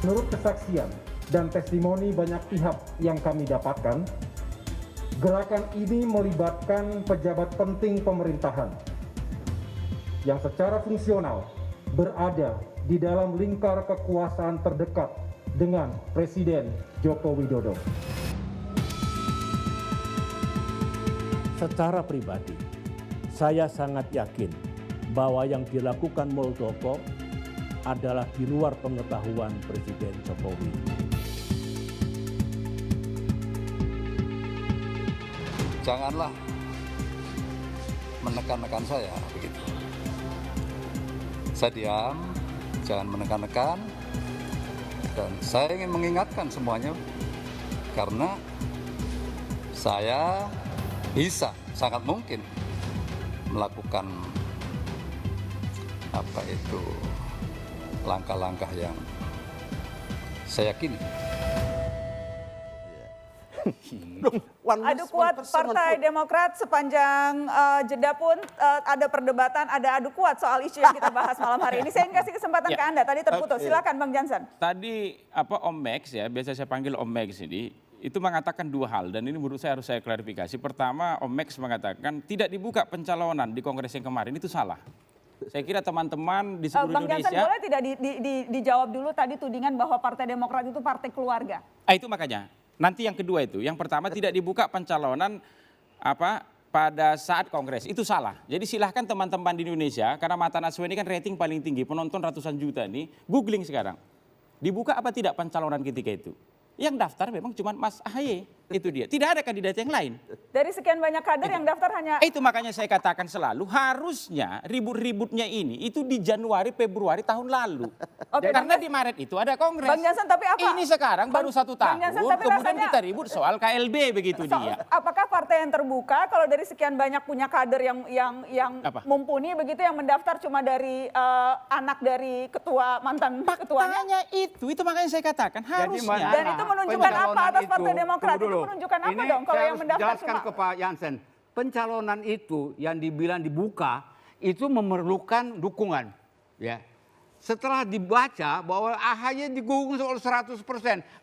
Menurut kesaksian dan testimoni banyak pihak yang kami dapatkan, gerakan ini melibatkan pejabat penting pemerintahan yang secara fungsional berada di dalam lingkar kekuasaan terdekat dengan Presiden Joko Widodo. Secara pribadi, saya sangat yakin bahwa yang dilakukan Muldoko adalah di luar pengetahuan Presiden Jokowi. Janganlah menekan-nekan saya begitu. Saya diam, jangan menekan-nekan, dan saya ingin mengingatkan semuanya karena saya bisa, sangat mungkin melakukan langkah-langkah yang saya yakini. Adu kuat Partai Demokrat sepanjang jeda pun ada perdebatan, ada adu kuat soal isu yang kita bahas malam hari ini. Saya ingin kasih kesempatan ke Anda, tadi terputus. Silakan Bang Jansen. Tadi Om Max ya, biasa saya panggil Om Max ini, itu mengatakan dua hal dan ini menurut saya harus saya klarifikasi. Pertama, Om Max mengatakan tidak dibuka pencalonan di Kongres yang kemarin, itu salah. Saya kira teman-teman di seluruh Bang Indonesia. Jansen boleh tidak dijawab dulu tadi tudingan bahwa Partai Demokrat itu partai keluarga? Itu makanya. Nanti yang kedua itu, yang pertama tidak dibuka pencalonan pada saat Kongres, itu salah. Jadi silahkan teman-teman di Indonesia, karena Mata Najwa ini kan rating paling tinggi, penonton ratusan juta nih, googling sekarang. Dibuka apa tidak pencalonan ketika itu? Yang daftar memang cuma Mas AHY, itu dia. Tidak ada kandidat yang lain. Dari sekian banyak kader yang daftar hanya... Itu makanya saya katakan selalu, harusnya ribut-ributnya ini itu di Januari, Februari tahun lalu. Karena di Maret itu ada Kongres. Bang Jansen, tapi apa? Ini sekarang baru 1 tahun, Jansen, kemudian kita ribut soal KLB begitu dia. Apakah partai yang terbuka kalau dari sekian banyak punya kader yang mumpuni begitu yang mendaftar cuma dari anak dari mantan ketuanya? Faktanya itu makanya saya katakan harusnya. Dan itu menunjukkan apa atas Partai Demokrat? Itu menunjukkan apa dong kalau yang mendaftar jelaskan ke Pak Jansen. Pencalonan itu yang dibilang dibuka itu memerlukan dukungan. Ya. Setelah dibaca bahwa AHY didukung soal 100%,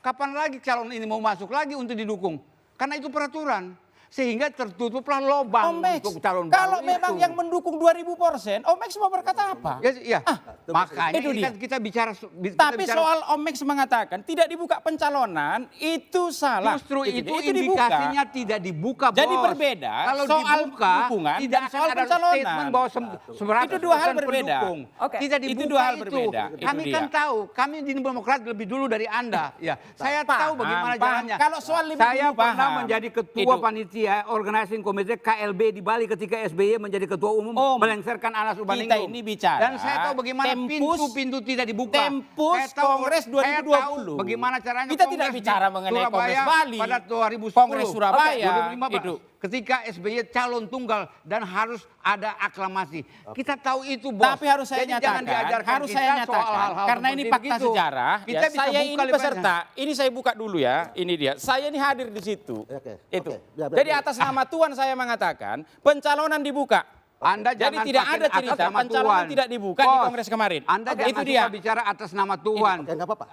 kapan lagi calon ini mau masuk lagi untuk didukung? Karena itu peraturan. Sehingga tertutuplah lubang untuk calon baru. Kalau memang yang mendukung 2000%, Om Max mau berkata apa? Ya, makanya itu kan kita bicara. Tapi soal Om Max mengatakan tidak dibuka pencalonan, itu salah. Justru itu indikasinya dibuka. tidak dibuka, Bos. Jadi berbeda kalau soal dibuka, dukungan tidak dan soal akan ada pencalonan. statement bahwa 100% Itu dua hal berbeda. pendukung. Oke. Tidak dibuka Itu dua hal berbeda. Kami Itu kan dia. tahu, kami di Demokrat lebih dulu dari Anda. Ya, saya tahu bagaimana jalannya. Kalau soal lebih saya dulu pernah paham. menjadi ketua Itu. panitia organizing komite KLB di Bali ketika SBY menjadi ketua umum melengsarkan Anas Urbaningrum. Kita ini bicara Dan saya tahu bagaimana pintu-pintu tidak dibuka. Tempus Kongres 2020. Saya tahu bagaimana caranya kita tidak Kongres bicara di mengenai Surabaya Kongres Bali. pada 2010. Kongres Surabaya. 2015. Itu. Ketika SBY calon tunggal dan harus ada aklamasi. Kita tahu itu, Bos. Tapi harus saya Jadi nyatakan, jangan diajarkan harus kita saya soal nyatakan, hal-hal karena ini seperti fakta begitu. sejarah. Kita Ya, bisa saya buka ini lebih peserta, banyak. ini saya buka dulu ya, ini dia. Saya ini hadir di situ. Itu. Biar. Jadi atas nama Tuhan saya mengatakan pencalonan dibuka. Anda Jadi jangan tidak pakai ada atas cerita nama pencalonan Tuhan. tidak dibuka di Bos, Kongres kemarin. Anda Oke, jangan itu suka dia. bicara atas nama Tuhan. Oke, nggak apa-apa.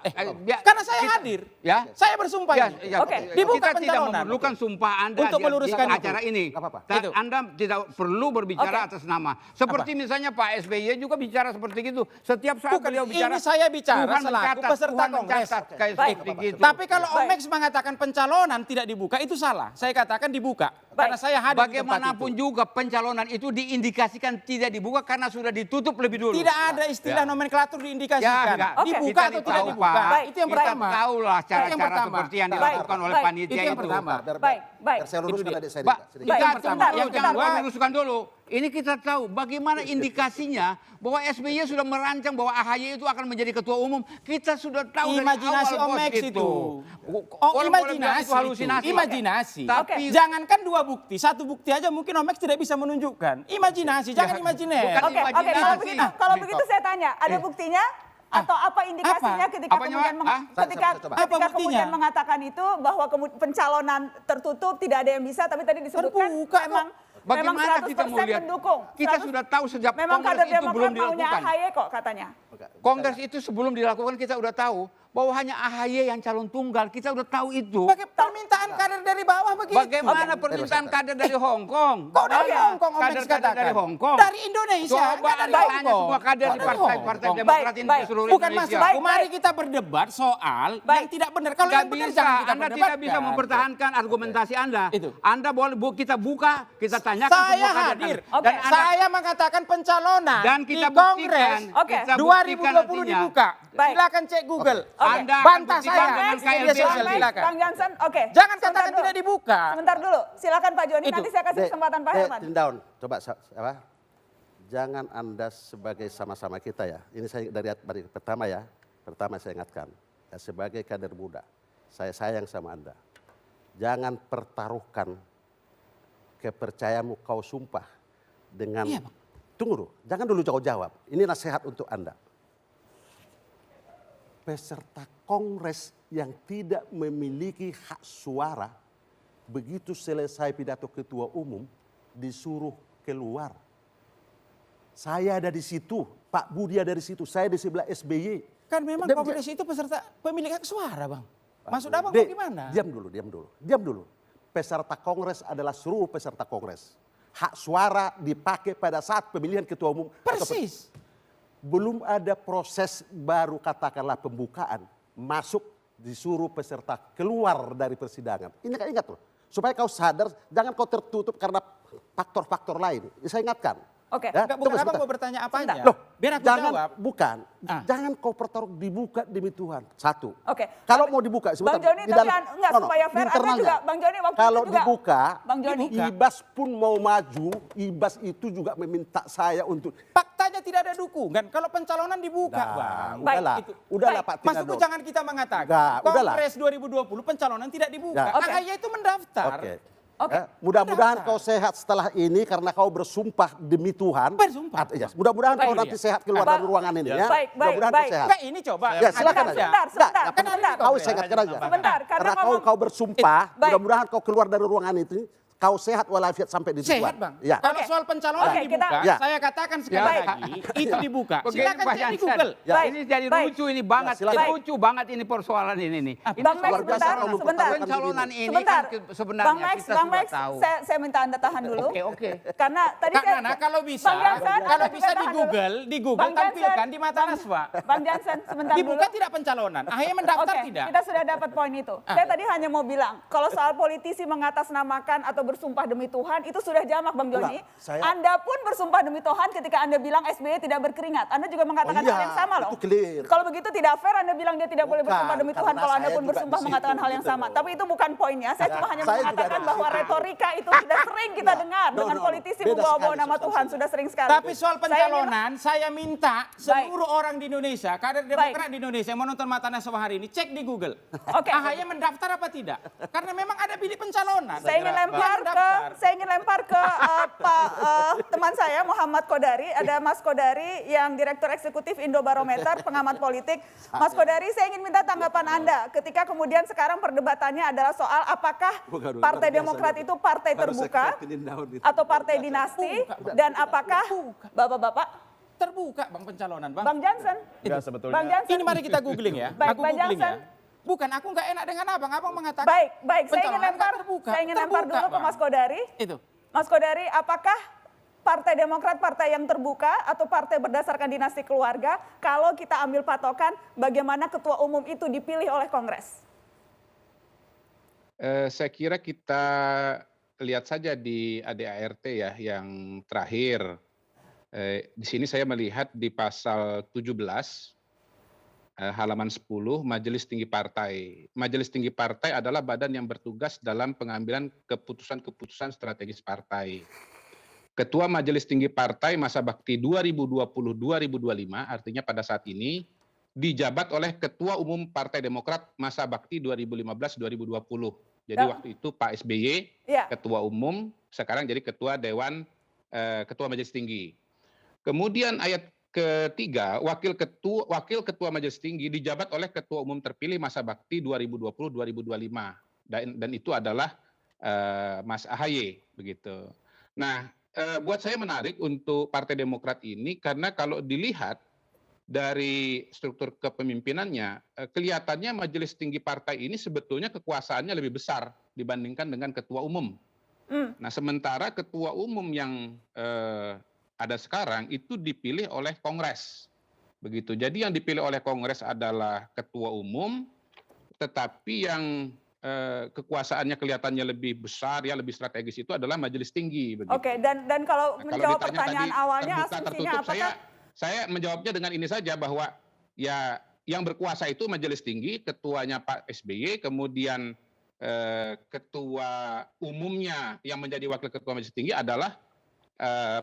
Karena saya hadir. Ya. Saya bersumpah Ya, ini. ya, Oke. Dibuka kita tidak pencalonan. memerlukan sumpah Anda Untuk di meluruskan itu. acara ini. Nggak apa-apa. Itu. Anda tidak perlu berbicara Oke. atas nama. Seperti misalnya Pak SBY juga bicara seperti itu. Setiap saat Bukan, beliau bicara. ini saya bicara Tuhan selaku mencatat, peserta Tuhan Kongres. mencatat, kayak Baik. seperti gitu. Tapi kalau Om Baik. Max mengatakan pencalonan tidak dibuka, itu salah. Saya katakan dibuka. Karena saya hadir di tempat Bagaimanapun itu. juga pencalonan itu diindikasikan tidak dibuka karena sudah ditutup lebih dulu. Tidak ada istilah nomenklatur diindikasikan. enggak. Oke. Dibuka Kita atau tidak tahu, dibuka. Pak. Itu yang Kita pertama. tahulah Itu yang cara-cara pertama. seperti yang Baik, dilakukan oleh baik. panitia Itu yang itu. pertama. Baik. Saya luruskan Itu adik saya. Pak, Sedikit. Baik, kita sebentar, tunggu, sebentar, jangan Pak. luruskan dulu. Ini kita tahu bagaimana indikasinya bahwa SBY sudah merancang bahwa AHY itu akan menjadi ketua umum. Kita sudah tahu Imajinasi dari awal, Om Bos, Max gitu. itu. Orang boleh bilang Imajinasi. itu halusinasi. Imajinasi. Tapi Jangankan 2 bukti, 1 bukti aja mungkin Om Max tidak bisa menunjukkan. Imajinasi, jangan imajiner. bukan Oke, imajinasi. kalau begitu saya tanya, ada buktinya? Atau apa indikasinya Apa? ketika Apanya, kemudian Pak? ketika Saya coba. Apa ketika buktinya? kemudian mengatakan itu bahwa pencalonan tertutup tidak ada yang bisa, tapi tadi disebutkan Terbuka kok. memang memang Bagaimana kita 100% mau lihat? mendukung. Kita 100 sudah tahu sejak Memang Kongres kader itu belum Demokrat maunya dilakukan. AHY kok katanya. Kongres itu sebelum dilakukan kita udah tahu bahwa hanya AHY yang calon tunggal. Kita udah tahu itu. Permintaan kader dari bawah begitu. Bagaimana permintaan kader dari Hong Kong? Kok dari Mana Hong Kong Om Lex kader-kader katakan? dari Hong Kong? Dari Indonesia. Coba nggak dari Anda Hong tanya Kong. semua kader di Dari partai-partai Hong Kong. Demokrat ini Baik, di seluruh Bukan Indonesia. maksudku, Baik, mari baik. kita berdebat soal Baik. yang tidak benar. Kalau Nggak yang benar bisa, jangan kita Anda tidak perdebatkan. bisa mempertahankan argumentasi Anda. Itu. Anda boleh kita buka, kita tanyakan Saya semua kader. hadir. Oke. Dan Anda Saya mengatakan pencalonan dan di kita Kongres buktikan, Oke. kita buktikan 2020 nantinya. dibuka. Baik. Silakan cek Google. Oke. Anda akan Bantah buktikan saya. dengan Media KLB sosial, nanti. silakan. Bang Jansen, oke. Jangan Sebentar katakan dulu. tidak dibuka. Sebentar dulu, silakan Pak Joni. Itu. Nanti saya kasih kesempatan Pak Herman. Down. Coba apa? Jangan Anda sebagai sama-sama kita ya. Ini saya dari pertama ya. Pertama saya ingatkan. Ya, sebagai kader muda, saya sayang sama Anda. Jangan pertaruhkan kepercayaanmu kau sumpah dengan... Iya, Bang. Tunggu dulu, jangan dulu jauh jawab. Ini nasihat untuk Anda. Peserta kongres yang tidak memiliki hak suara, begitu selesai pidato ketua umum, disuruh keluar. Saya ada di situ, Pak Budi ada di situ, saya di sebelah SBY. Kan memang Dan- Kongres itu peserta pemilik hak suara, Bang. Maksud Pak abang Budi, bagaimana? Diam dulu. Peserta kongres adalah seluruh peserta kongres. Hak suara dipakai pada saat pemilihan ketua umum. Persis. Belum ada proses baru katakanlah pembukaan. Masuk disuruh peserta keluar dari persidangan. Ini kan ingat loh. Supaya kau sadar, jangan kau tertutup karena faktor-faktor lain. Saya ingatkan. Oke. Ya, Enggak, tunggu bukan abang sebentar. mau bertanya apanya. Loh, Biar aku jangan, jawab. Bukan. Ah. Jangan kau pertaruh dibuka demi Tuhan. Satu. Oke. Kalau mau dibuka, sebentar. Bang Joni, di tapi dalam- enggak no, no, supaya di fair, Anda internalnya. juga, Bang Joni waktu Kalau itu juga. dibuka, Bang Joni. Ibas pun mau maju, Ibas itu juga meminta saya untuk... Faktanya tidak ada dukungan. Kalau pencalonan dibuka, Bang. Baik, udahlah, itu. udahlah Baik. Pak Maksudku Tinador. jangan kita mengatakan Enggak, udahlah. Kongres 2020 pencalonan tidak dibuka. Ya. Oke. AHY itu mendaftar. Oke. Oke. Mudah-mudahan kau sehat setelah ini karena kau bersumpah demi Tuhan. Bersumpah. Iya, mudah-mudahan kau Baik, nanti iya. sehat keluar Baik. dari ruangan ini ya. Baik, Mudah-mudahan baik. kau sehat. Enggak, ini coba. Ya, silakan aja. Sebentar, sebentar. Enggak, Sebentar. kau saya ingatkan aja. Sebentar, karena ngomong- kau bersumpah, Baik. mudah-mudahan kau keluar dari ruangan itu, kau sehat walafiat sampai di Sehat, tujuan. Bang. Ya. Kalau Oke. soal pencalonan Oke, dibuka, kita- Ya. saya katakan sekali Baik. lagi, itu dibuka. Begini, Silakan Pak cek di Jansen. Google. Ya. Baik, Ini jadi baik. lucu ini banget. silakan. Ini lucu banget ini persoalan ini nih. Ini Bang Max, luar biasa sebentar, kamu sebentar. pertaruhkan Pencalonan ini Sebentar. kan sebenarnya Bang Max, kita Bang sudah Max, tahu. saya minta Anda tahan dulu. Oke. Karena tadi Kak Nana, kalau bisa, Bang Jansen, kalau Anda bisa juga di tahan Google, dulu. di Google Bang Jansen, tampilkan di mata Naswa. Bang Jansen, sebentar Dibuka dulu. tidak pencalonan. AHY mendaftar Oke, tidak. kita sudah dapat poin itu. Saya tadi hanya mau bilang, kalau soal politisi mengatasnamakan atau bersumpah demi Tuhan, itu sudah jamak Bang Joni. Enggak, saya- Anda pun bersumpah demi Tuhan ketika Anda bilang SBY tidak berkeringat. Anda juga mengatakan Oh iya, hal yang sama loh. itu clear. Kalau begitu tidak fair Anda bilang dia tidak boleh Bukan, bersumpah demi Tuhan karena kalau Anda saya pun juga bersumpah di situ, mengatakan hal yang gitu sama. loh. Tapi itu bukan poinnya. Saya cuma hanya saya juga mengatakan di bahwa situ. retorika itu sudah sering kita dengar No, dengan no, no. politisi Beda membawa-bawa sekali nama Tuhan. substansinya. Sudah sering sekali. Tapi soal Saya ingin- pencalonan, saya minta seluruh orang di Indonesia, kader Demokrat di Indonesia yang menonton Mata Naswa hari ini, cek di Google. Oke. AHY mendaftar apa tidak? Karena memang ada bilik pencalonan. Saya ingin lempar ke teman saya Muhammad Kodari, ada Mas Kodari yang Direktur Eksekutif Indobarometer, pengamat politik. Mas Kodari, saya ingin minta tanggapan Anda ketika kemudian sekarang perdebatannya adalah soal apakah Bukan, Partai luar biasa Demokrat itu. itu partai Baru terbuka saya kepingin daun itu. atau partai dinasti dan apakah Bapak-bapak, Terbuka Bang pencalonan, Bang. Bang Jansen, Enggak sebetulnya. Bang Jansen. Ini mari kita googling ya. Baik, Aku Bang googling ya. Jansen. Bukan, aku nggak enak dengan abang. Abang mengatakan Baik, baik. Saya ingin pencalonan lempar, nggak terbuka. saya ingin lempar Terbuka, dulu ke Bang. Mas Kodari. Itu. Mas Kodari, apakah Partai Demokrat partai yang terbuka atau partai berdasarkan dinasti keluarga kalau kita ambil patokan bagaimana ketua umum itu dipilih oleh Kongres? Saya kira kita lihat saja di ADART ya yang terakhir. Di sini saya melihat di pasal 17 halaman 10 Majelis Tinggi Partai. Majelis Tinggi Partai adalah badan yang bertugas dalam pengambilan keputusan-keputusan strategis partai. Ketua Majelis Tinggi Partai masa bakti 2020-2025 artinya pada saat ini dijabat oleh Ketua Umum Partai Demokrat masa bakti 2015-2020. Jadi Ya. waktu itu Pak SBY Ya. Ketua Umum, sekarang jadi Ketua Dewan Ketua Majelis Tinggi. Kemudian ayat ketiga, Wakil Ketua Majelis Tinggi dijabat oleh Ketua Umum terpilih masa bakti 2020-2025 dan itu adalah Mas AHY begitu. Nah, buat saya menarik untuk Partai Demokrat ini karena kalau dilihat dari struktur kepemimpinannya, kelihatannya majelis tinggi partai ini sebetulnya kekuasaannya lebih besar dibandingkan dengan ketua umum. Nah, sementara ketua umum yang ada sekarang itu dipilih oleh Kongres. Begitu. Jadi yang dipilih oleh Kongres adalah ketua umum, tetapi yang kekuasaannya kelihatannya lebih besar, ya lebih strategis itu adalah majelis tinggi. Begitu. Oke, dan kalau Nah, menjawab ditanya pertanyaan tadi awalnya terbuka asumsinya tertutup, apakah saya menjawabnya dengan ini saja bahwa ya yang berkuasa itu majelis tinggi, ketuanya Pak SBY, kemudian ketua umumnya yang menjadi wakil ketua majelis tinggi adalah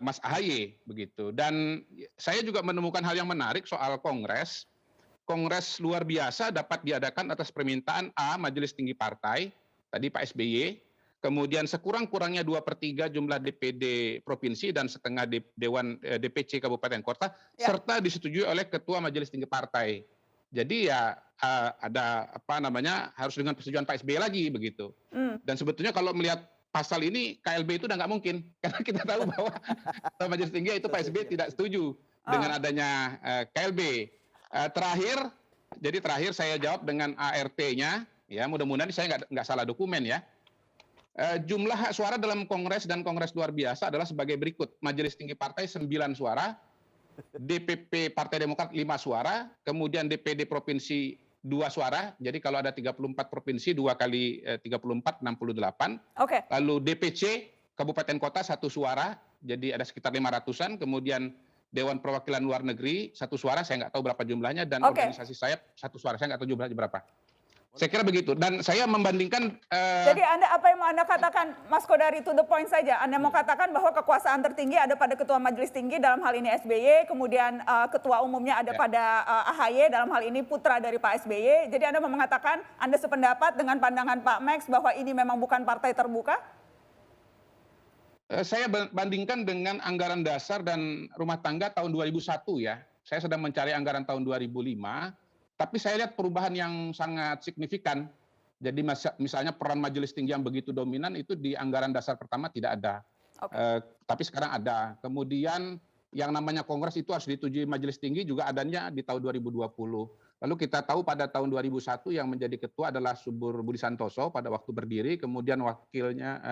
Mas AHY begitu. Dan saya juga menemukan hal yang menarik soal Kongres. Kongres luar biasa dapat diadakan atas permintaan Majelis Tinggi Partai, tadi Pak SBY, kemudian sekurang-kurangnya 2/3 jumlah DPD provinsi dan setengah Dewan DPC Kabupaten Kota, serta disetujui oleh Ketua Majelis Tinggi Partai. Jadi ya ada harus dengan persetujuan Pak SBY lagi begitu. Dan sebetulnya kalau melihat pasal ini KLB itu udah nggak mungkin karena kita tahu bahwa Majelis Tinggi itu Pak SBY tidak setuju dengan adanya KLB. Terakhir saya jawab dengan ART-nya, ya mudah-mudahan saya nggak salah dokumen ya. Jumlah hak suara dalam Kongres dan Kongres luar biasa adalah sebagai berikut: Majelis Tinggi Partai 9 suara, DPP Partai Demokrat 5 suara, kemudian DPD Provinsi 2 suara. Jadi kalau ada 34 provinsi 2 kali 34 68. Oke. Lalu DPC Kabupaten Kota 1 suara, jadi ada sekitar 500-an. Kemudian Dewan Perwakilan Luar Negeri 1 suara, saya nggak tahu berapa jumlahnya, dan organisasi saya 1 suara, saya nggak tahu jumlahnya berapa. Saya kira begitu. Dan saya membandingkan. Jadi apa yang mau Anda katakan, Mas Kodari, to the point saja. Anda mau katakan bahwa kekuasaan tertinggi ada pada Ketua Majelis Tinggi, dalam hal ini SBY, kemudian Ketua Umumnya ada pada AHY, dalam hal ini putra dari Pak SBY. Jadi Anda mau mengatakan, Anda sependapat dengan pandangan Pak Max bahwa ini memang bukan partai terbuka? Saya bandingkan dengan anggaran dasar dan rumah tangga tahun 2001 ya. Saya sedang mencari anggaran tahun 2005, tapi saya lihat perubahan yang sangat signifikan. Jadi misalnya peran majelis tinggi yang begitu dominan itu di anggaran dasar pertama tidak ada. Tapi sekarang ada. Kemudian yang namanya Kongres itu harus disetujui majelis tinggi juga adanya di tahun 2020. Lalu kita tahu pada tahun 2001 yang menjadi ketua adalah Subur Budi Santoso pada waktu berdiri, kemudian wakilnya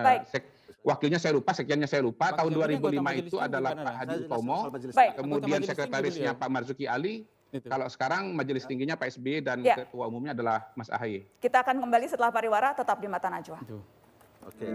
saya lupa, sekjennya saya lupa. Tahun 2005 itu adalah Pak Hadi Utomo, kemudian sekretarisnya Pak Marzuki Ali. Kalau sekarang majelis tingginya Pak SBY dan ketua umumnya adalah Mas AHY. Kita akan kembali setelah pariwara, tetap di Mata Najwa. Oke.